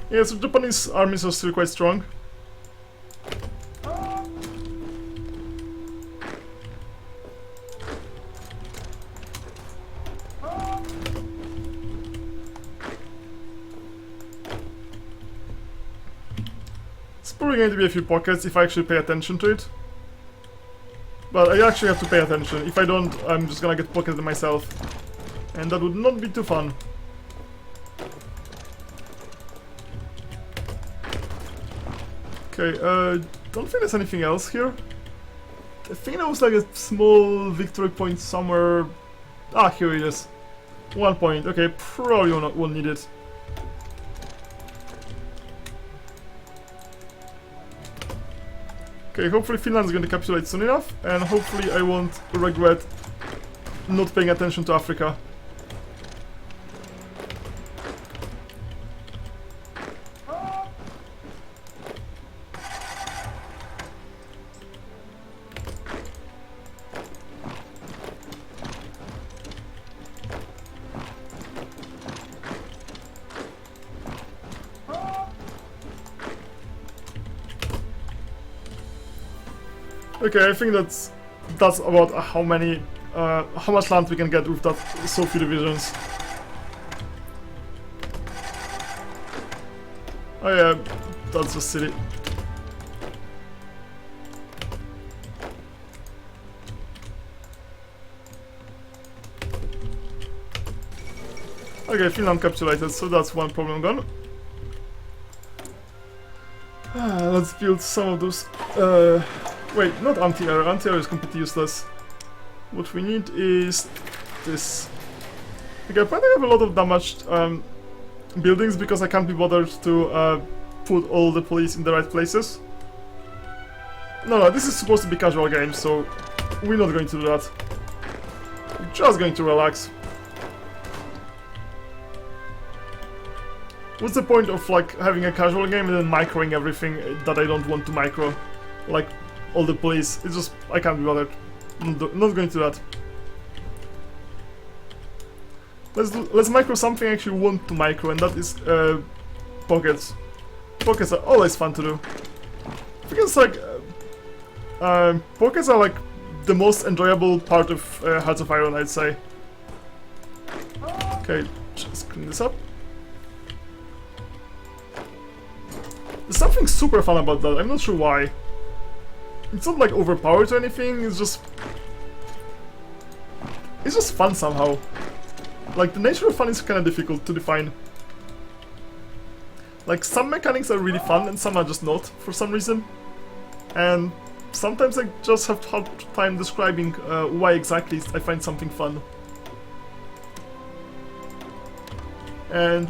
Yeah, so Japanese armies are still quite strong. It's probably going to be a few pockets if I actually pay attention to it. But I actually have to pay attention. If I don't, I'm just gonna get pocketed myself. And that would not be too fun. Okay, don't think there's anything else here. I think there was like a small victory point somewhere. Ah, here it is. 1 point. Okay, probably won't need it. Okay, hopefully Finland is going to capitulate soon enough, and hopefully I won't regret not paying attention to Africa. Okay, I think that's about how much land we can get with that so few divisions. Oh yeah, that's just silly. Okay, Finland capitulated, so that's one problem gone. Let's build some of those. Wait, not anti-air. Anti-air is completely useless. What we need is this. Okay, apparently I have a lot of damaged buildings because I can't be bothered to put all the police in the right places. No, this is supposed to be casual game, so we're not going to do that. We're just going to relax. What's the point of like having a casual game and then microing everything that I don't want to micro? Like all the police, it's just, I can't be bothered. Not going to do that. Let's micro something I actually want to micro, and that is pockets. Pockets are always fun to do. Because like pockets are like the most enjoyable part of Hearts of Iron, I'd say. Okay, just clean this up. There's something super fun about that, I'm not sure why. It's not like overpowered or anything, it's just fun somehow. Like the nature of fun is kind of difficult to define. Like some mechanics are really fun and some are just not for some reason. And sometimes I just have hard time describing why exactly I find something fun. And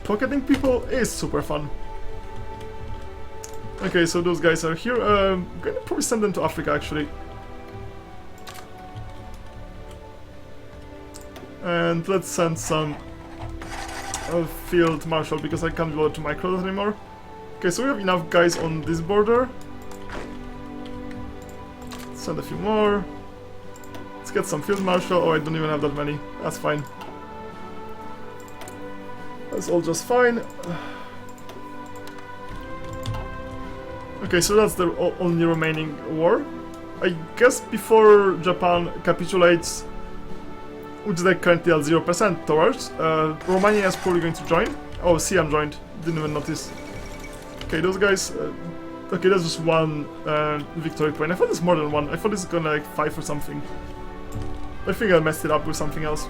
pocketing people is super fun. Okay, so those guys are here. I'm gonna probably send them to Africa actually. And let's send some field marshal because I can't be bothered to micro that anymore. Okay, so we have enough guys on this border. Send a few more. Let's get some field marshal. Oh, I don't even have that many. That's fine. That's all just fine. Okay, so that's the only remaining war. I guess before Japan capitulates, which they're currently at 0% towards, Romania is probably going to join. Oh, Siam joined. Didn't even notice. Okay, those guys... okay, that's just one victory point. I thought it's more than one. I thought it's gonna like 5 or something. I think I messed it up with something else.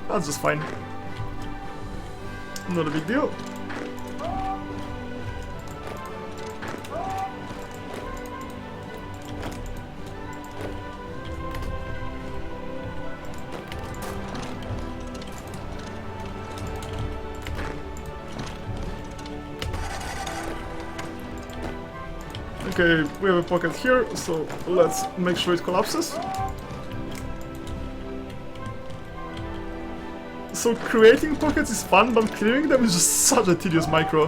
That's just fine. Not a big deal. Okay, we have a pocket here, so let's make sure it collapses. So creating pockets is fun, but clearing them is just such a tedious micro.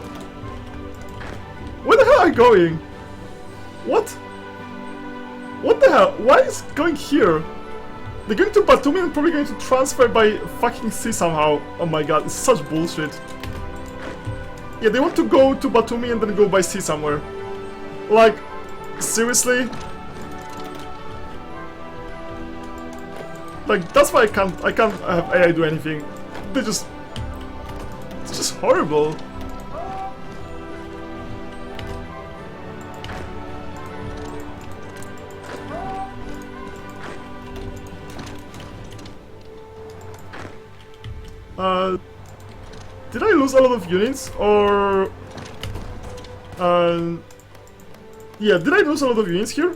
Where the hell are you going? What? What the hell? Why is it going here? They're going to Batumi and probably going to transfer by fucking sea somehow. Oh my god, it's such bullshit. Yeah, they want to go to Batumi and then go by sea somewhere. Like, seriously? Like, that's why I can't have AI do anything. They just... It's just horrible. Did I lose a lot of units, or... yeah, did I lose a lot of units here?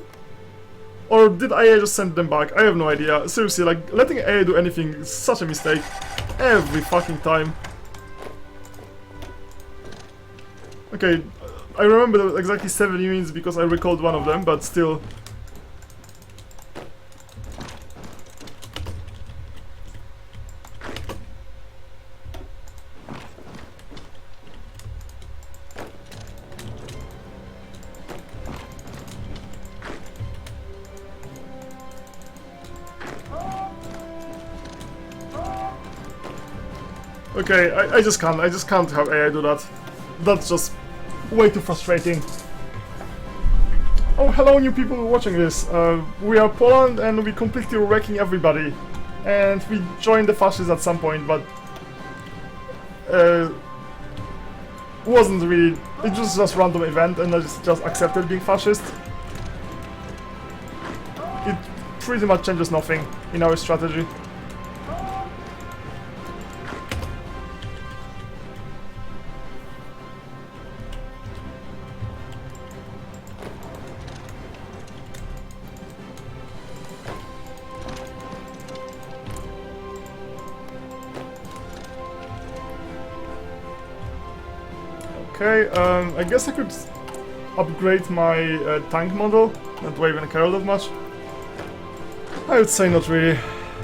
Or did AI just send them back? I have no idea. Seriously, like, letting AI do anything is such a mistake. Every fucking time. Okay, I remember there was exactly 7 units because I recalled one of them, but still... Okay, I just can't have AI do that. That's just way too frustrating. Oh, hello new people watching this. We are Poland and we completely wrecking everybody. And we joined the fascists at some point, but... wasn't really... It was just a random event and I just accepted being fascist. It pretty much changes nothing in our strategy. Okay, I guess I could upgrade my tank model, not do I even care that much. I would say not really.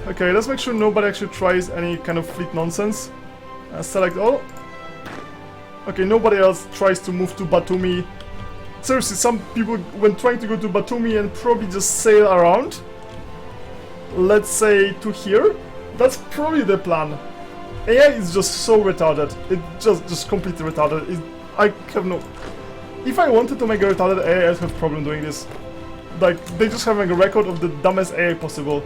Okay, let's make sure nobody actually tries any kind of fleet nonsense. Select all. Okay, nobody else tries to move to Batumi. Seriously, some people, when trying to go to Batumi and probably just sail around, let's say to here, that's probably the plan. AI is just so retarded. It just completely retarded. I have no... If I wanted to make a retarded AI, I'd have a problem doing this. Like, they just have like a record of the dumbest AI possible.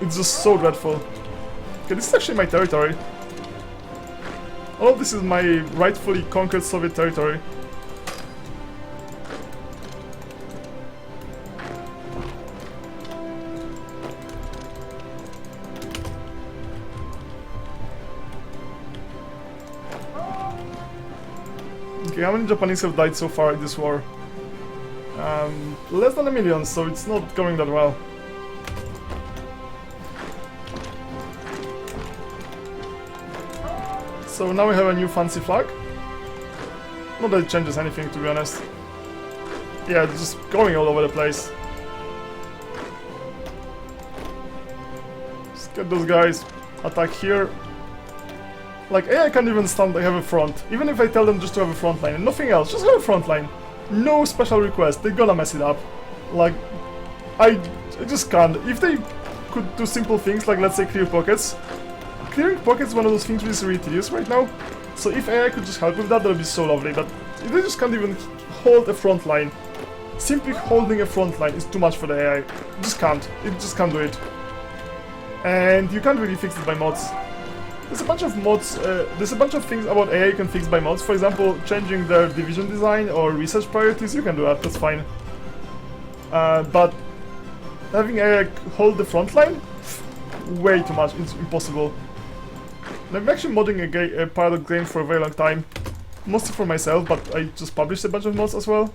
It's just so dreadful. Okay, this is actually my territory. All of this is my rightfully conquered Soviet territory. Okay, how many Japanese have died so far in this war? Less than 1 million, so it's not going that well. So now we have a new fancy flag. Not that it changes anything, to be honest. Yeah, it's just going all over the place. Just get those guys, attack here. Like, AI can't even stand, they have a front. Even if I tell them just to have a front line and nothing else, just have a front line. No special request, they're gonna mess it up. Like, I just can't. If they could do simple things like, let's say, clear pockets. Clearing pockets is one of those things which is really tedious right now. So if AI could just help with that, that would be so lovely. But they just can't even hold a front line. Simply holding a front line is too much for the AI. It just can't. It just can't do it. And you can't really fix it by mods. There's a bunch of mods, there's a bunch of things about AI you can fix by mods. For example, changing their division design or research priorities, you can do that, that's fine. But having AI hold the front line? Way too much, it's impossible. And I'm actually modding a Paradox game for a very long time. Mostly for myself, but I just published a bunch of mods as well.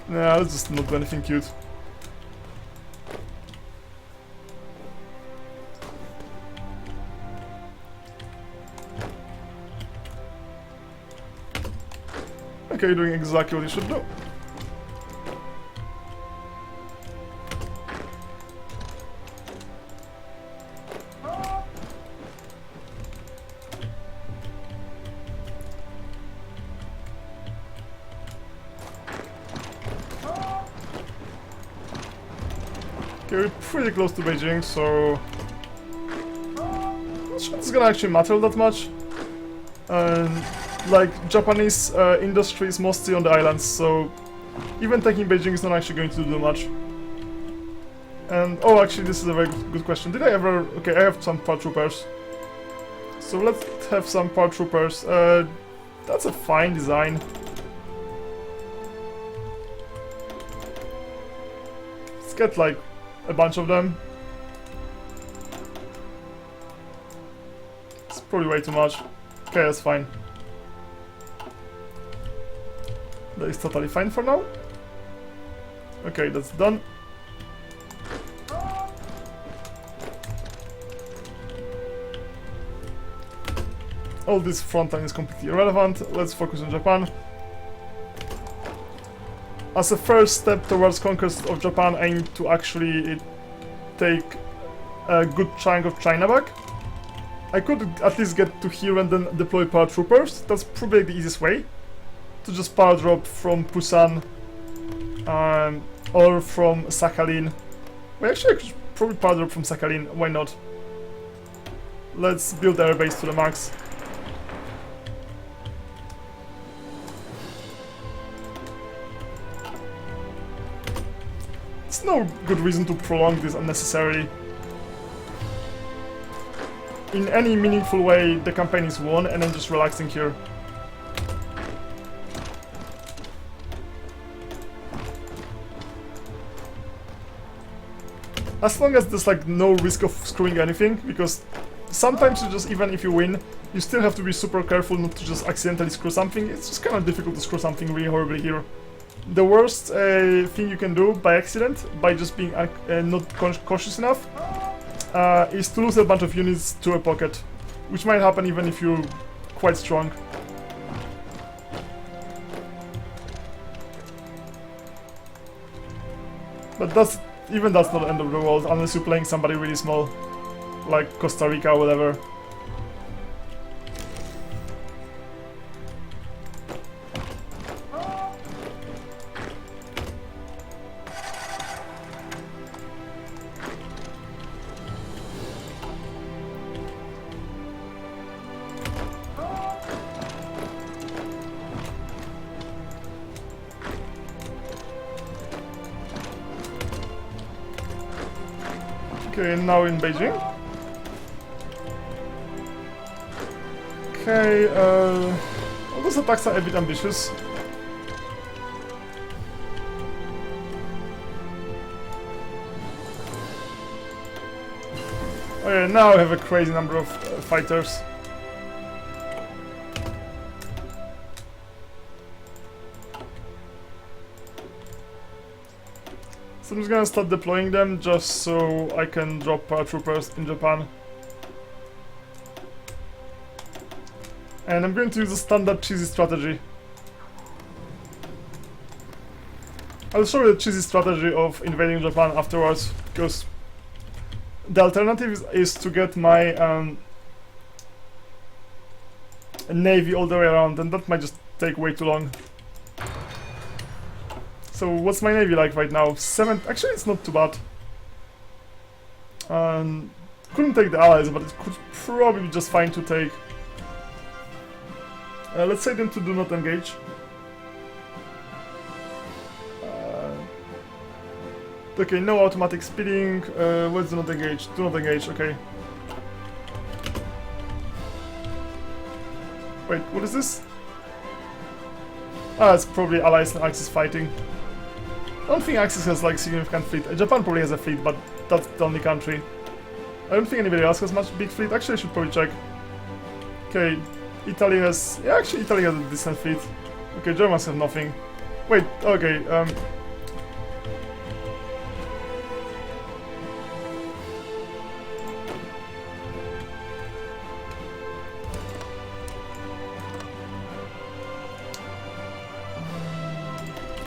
Nah, let's just not do anything cute. Okay, you're doing exactly what you should do. Okay, we're pretty close to Beijing, so... sure it's gonna actually matter that much. Like, Japanese industry is mostly on the islands, so even taking Beijing is not actually going to do much. And, oh, actually, this is a very good question. Did I ever... Okay, I have some paratroopers. So let's have some paratroopers. That's a fine design. Let's get, like, a bunch of them. It's probably way too much. Okay, that's fine. That is totally fine for now. Okay, that's done. All this front line is completely irrelevant. Let's focus on Japan. As a first step towards conquest of Japan, I aim to actually take a good chunk of China back. I could at least get to here and then deploy paratroopers. That's probably the easiest way. To just paradrop from Busan or from Sakhalin. Well, actually, I could probably paradrop from Sakhalin. Why not? Let's build air base to the max. It's no good reason to prolong this unnecessarily. In any meaningful way, the campaign is won, and I'm just relaxing here. As long as there's like no risk of screwing anything, because sometimes you just, even if you win, you still have to be super careful not to just accidentally screw something. It's just kind of difficult to screw something really horribly here. The worst thing you can do by accident, by just being not cautious enough, is to lose a bunch of units to a pocket, which might happen even if you're quite strong. But even that's not the end of the world, unless you're playing somebody really small, like Costa Rica or whatever. Okay, now in Beijing. Okay, all those attacks are a bit ambitious. Okay, now I have a crazy number of fighters. So I'm just gonna start deploying them just so I can drop paratroopers in Japan. And I'm going to use a standard cheesy strategy. I'll show you the cheesy strategy of invading Japan afterwards, because the alternative is to get my navy all the way around, and that might just take way too long. So what's my navy like right now? 7. Actually, it's not too bad. Couldn't take the allies, but it could probably be just fine to take. Let's say them to do not engage. Okay, no automatic speeding. What's do not engage? Do not engage. Okay. Wait, what is this? Ah, it's probably allies and Axis fighting. I don't think Axis has like significant fleet. Japan probably has a fleet, but that's the only country. I don't think anybody else has much big fleet. Actually, I should probably check. Okay, Italy has... Yeah, actually Italy has a decent fleet. Okay, Germans have nothing. Wait, okay,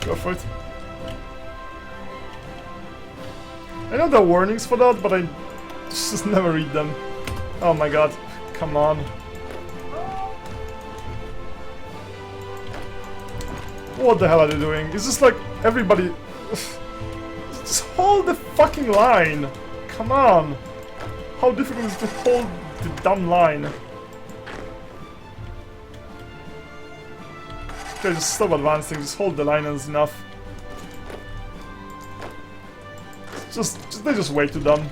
go for it. I know there are warnings for that, but I just never read them. Oh my god, come on. What the hell are they doing? It's just like everybody... Just hold the fucking line! Come on! How difficult is it to hold the damn line. Okay, just stop advancing, just hold the line and it's enough. They're just way too dumb.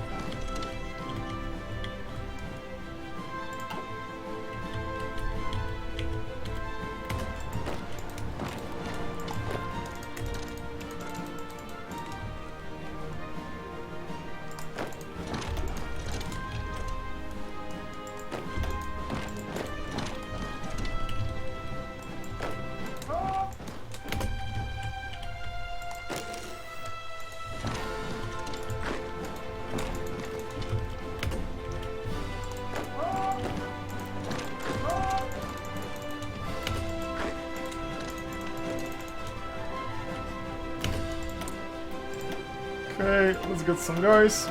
Okay, let's get some guys.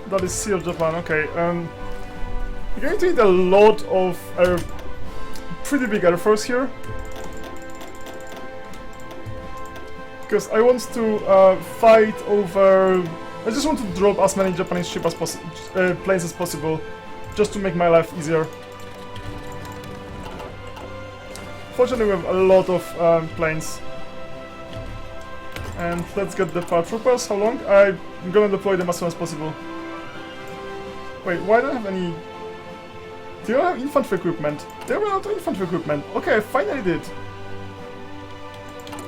That is Sea of Japan, okay. You're going to need a lot of pretty big air force here. Because I want to fight over... I just want to drop as many Japanese ship as planes as possible, just to make my life easier. Fortunately we have a lot of planes. And let's get the paratroopers. How long? I'm gonna deploy them as soon as possible. Wait, why don't I have any... Do you have infantry equipment? They run out of infantry equipment. Okay, I finally did.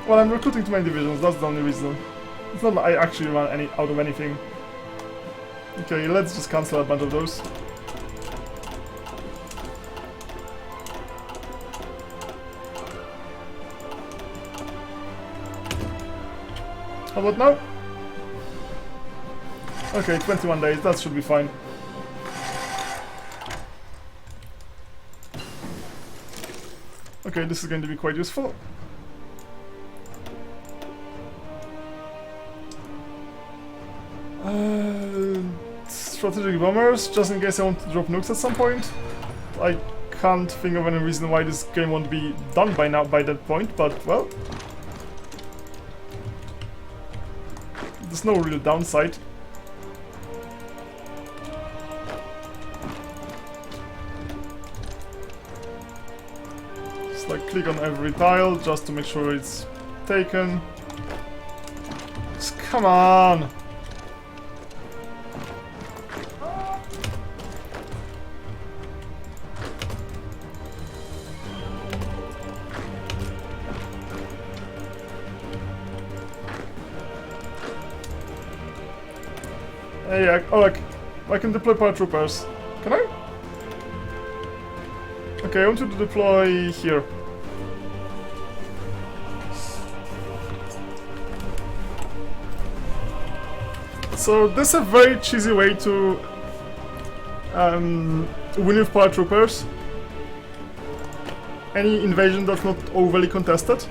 Well, I'm recruiting too many divisions, that's the only reason. It's not that I actually run out of anything. Okay, let's just cancel a bunch of those. How about now? Okay, 21 days, that should be fine. Okay, this is going to be quite useful. Strategic bombers, just in case I want to drop nukes at some point. I can't think of any reason why this game won't be done by now, by that point, but well. There's no real downside. Just like click on every tile just to make sure it's taken. Just come on! Hey, oh look, I can deploy paratroopers. Can I? Okay, I want you to deploy here. So this is a very cheesy way to win with paratroopers. Any invasion that's not overly contested.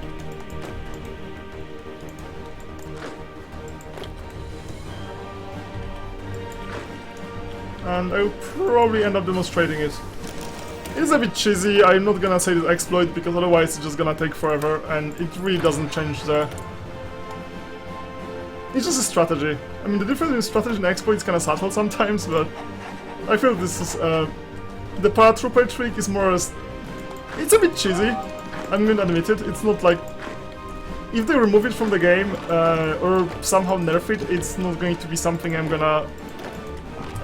And I'll probably end up demonstrating it. It's a bit cheesy, I'm not gonna say the exploit because otherwise it's just gonna take forever and it really doesn't change the... It's just a strategy. I mean, the difference between strategy and exploit is kinda subtle sometimes, but I feel this is... the paratrooper trick is more as... It's a bit cheesy, I'm gonna admit it. It's not like... If they remove it from the game or somehow nerf it, it's not going to be something I'm gonna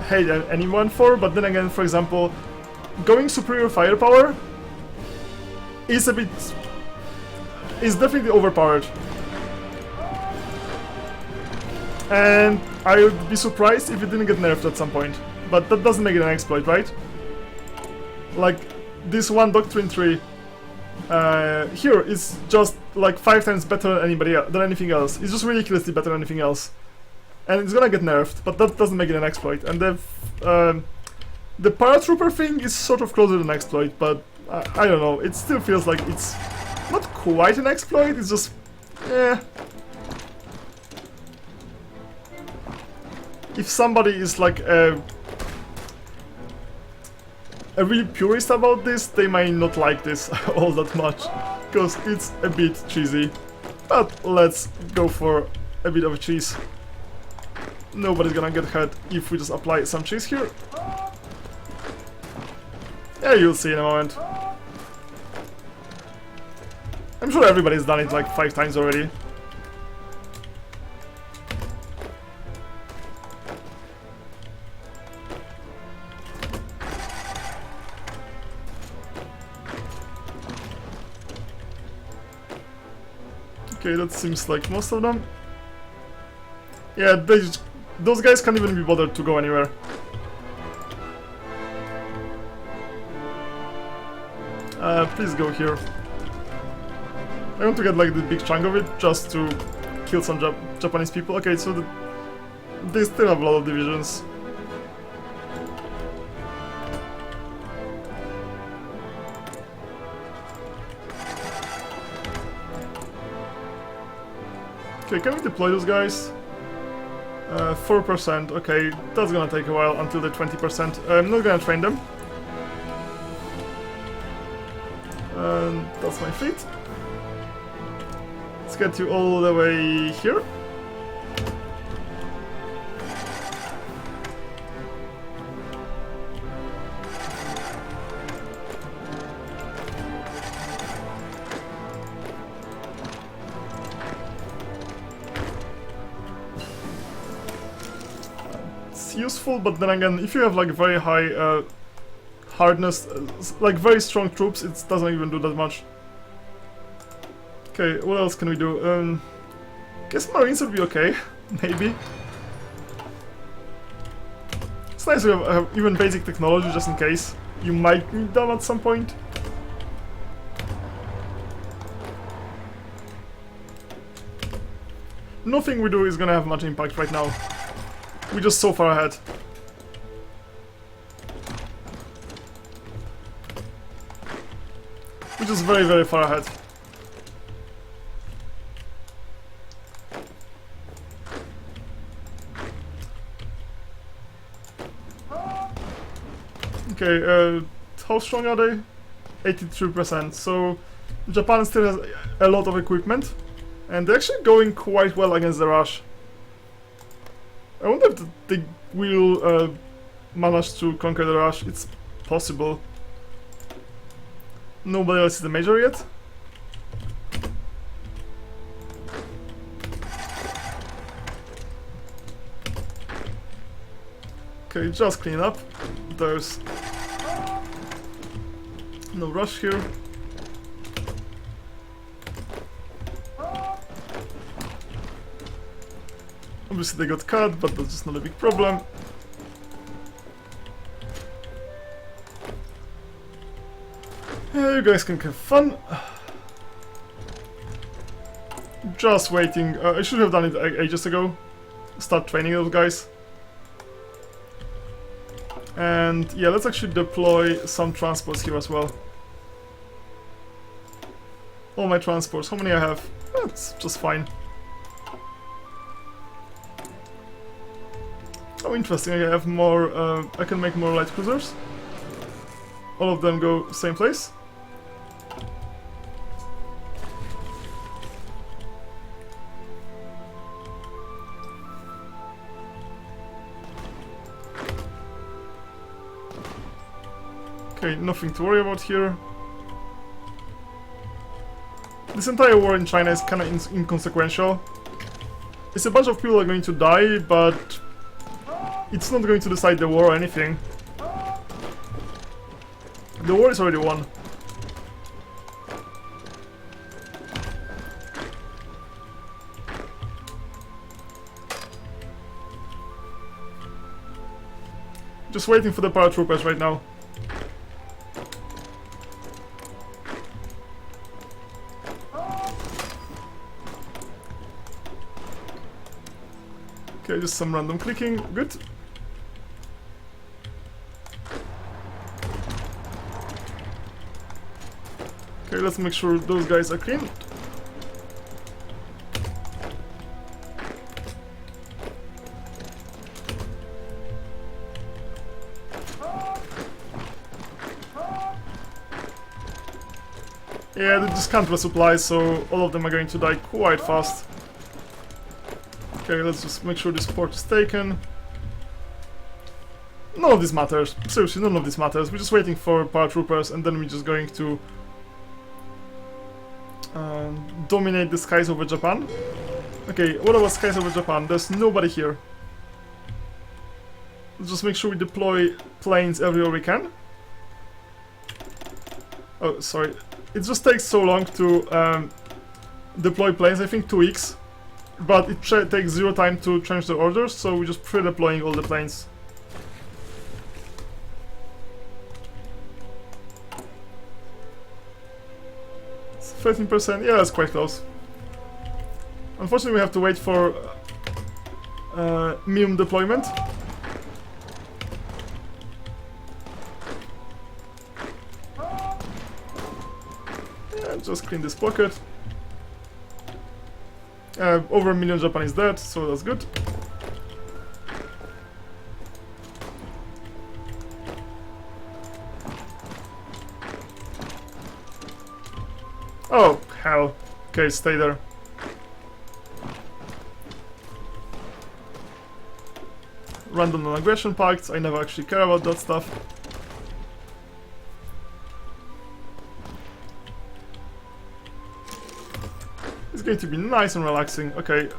hate anyone for, but then again, for example, going superior firepower is definitely overpowered. And I would be surprised if it didn't get nerfed at some point. But that doesn't make it an exploit, right? Like, this one Doctrine 3 here is just like 5 times better than anything else. It's just ridiculously better than anything else. And it's gonna get nerfed, but that doesn't make it an exploit. And the paratrooper thing is sort of closer to an exploit, but I don't know. It still feels like it's not quite an exploit. It's just, If somebody is like a really purist about this, they might not like this all that much, because it's a bit cheesy. But let's go for a bit of a cheese. Nobody's gonna get hurt if we just apply some cheese here. Yeah, you'll see in a moment. I'm sure everybody's done it like 5 times already. Okay, that seems like most of them. Yeah, those guys can't even be bothered to go anywhere. Please go here. I want to get like the big chunk of it just to kill some Japanese people. Okay, so they still have a lot of divisions. Okay, can we deploy those guys? 4%, okay, that's gonna take a while until they're 20%. I'm not gonna train them. And that's my fleet. Let's get you all the way here. Useful, but then again, if you have like very high hardness, like very strong troops, it doesn't even do that much. Okay, what else can we do? Guess Marines would be okay, maybe. It's nice to have even basic technology just in case. You might need them at some point. Nothing we do is gonna have much impact right now. We're just so far ahead. We're just very, very far ahead. Okay, how strong are they? 83%, so Japan still has a lot of equipment. And they're actually going quite well against the Rush. I wonder if they will manage to conquer the Rush. It's possible. Nobody else is the major yet. Okay, just clean up. There's no rush here. Obviously they got cut, but that's just not a big problem. Yeah, you guys can have fun. Just waiting. I should have done it ages ago. Start training those guys. And yeah, let's actually deploy some transports here as well. All my transports, how many I have? That's just fine. Oh, interesting, I have more, I can make more light cruisers. All of them go same place. Okay, nothing to worry about here. This entire war in China is kind of inconsequential. It's a bunch of people are going to die, but it's not going to decide the war or anything. The war is already won. Just waiting for the paratroopers right now. Okay, just some random clicking. Good. Okay, let's make sure those guys are clean. Yeah, they just can't resupply, so all of them are going to die quite fast. Okay, let's just make sure this port is taken. None of this matters. Seriously, none of this matters. We're just waiting for paratroopers, and then we're just going to dominate the skies over Japan. Okay, what about skies over Japan? There's nobody here. Let's just make sure we deploy planes everywhere we can. Oh, sorry. It just takes so long to deploy planes, I think 2 weeks. But it takes 0 time to change the orders, so we're just pre-deploying all the planes. It's 13%, yeah, that's quite close. Unfortunately, we have to wait for MIUM deployment. Yeah, just clean this pocket. Over 1 million Japanese dead, so that's good. Oh, hell. Okay, stay there. Random non-aggression pacts, I never actually care about that stuff. It's going to be nice and relaxing. Okay.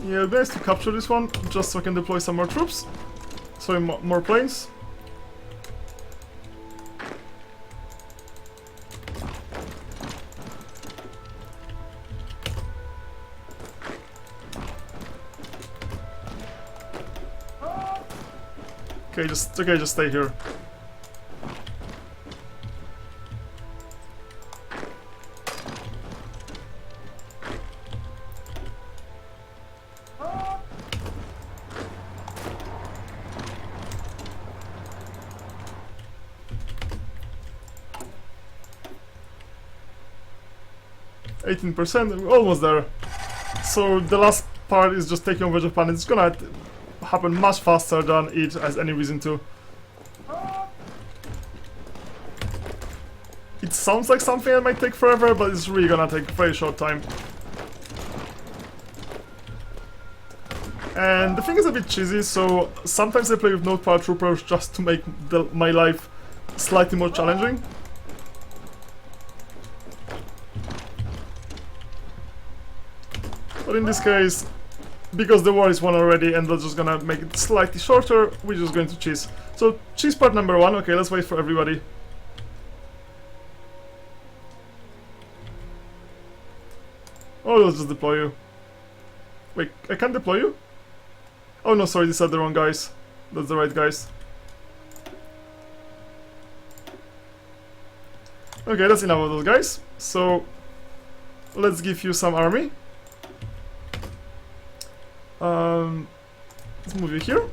Yeah, it'd be nice to capture this one, just so I can deploy some more troops. Sorry, more planes. Okay, just stay here. We're almost there. So the last part is just taking over Japan. It's gonna happen much faster than it has any reason to. It sounds like something that might take forever, but it's really gonna take a very short time. And the thing is a bit cheesy, so sometimes I play with no paratroopers just to make my life slightly more challenging. But in this case, because the war is won already and they're just gonna make it slightly shorter, we're just going to cheese. So, cheese part number 1, okay, let's wait for everybody. Oh, let's just deploy you. Wait, I can't deploy you? Oh no, sorry, these are the wrong guys. That's the right guys. Okay, that's enough of those guys. So, let's give you some army. Let's move you here.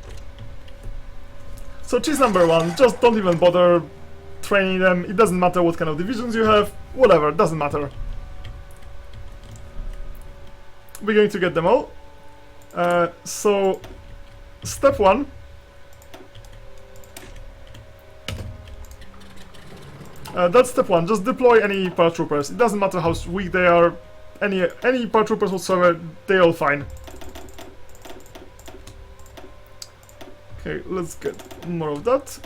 So cheese number 1, just don't even bother training them. It doesn't matter what kind of divisions you have, whatever, doesn't matter. We're going to get them all. So step 1. That's step 1, just deploy any paratroopers. It doesn't matter how weak they are, any paratroopers whatsoever, they're all fine. Okay, let's get more of that.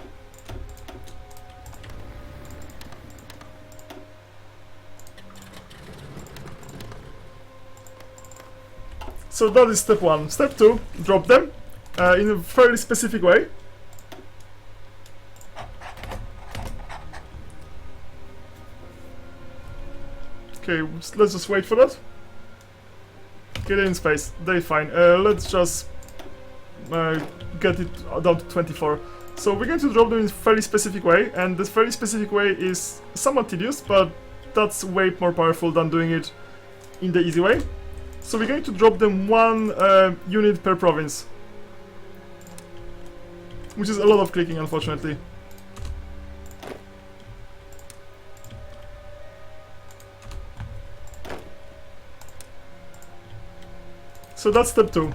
So that is step 1. Step 2, drop them in a fairly specific way. Okay, let's just wait for that. Get in space, they're fine. Let's just get it down to 24. So we're going to drop them in a fairly specific way, and this fairly specific way is somewhat tedious, but that's way more powerful than doing it in the easy way. So we're going to drop them 1 unit per province, which is a lot of clicking, unfortunately. So that's step 2.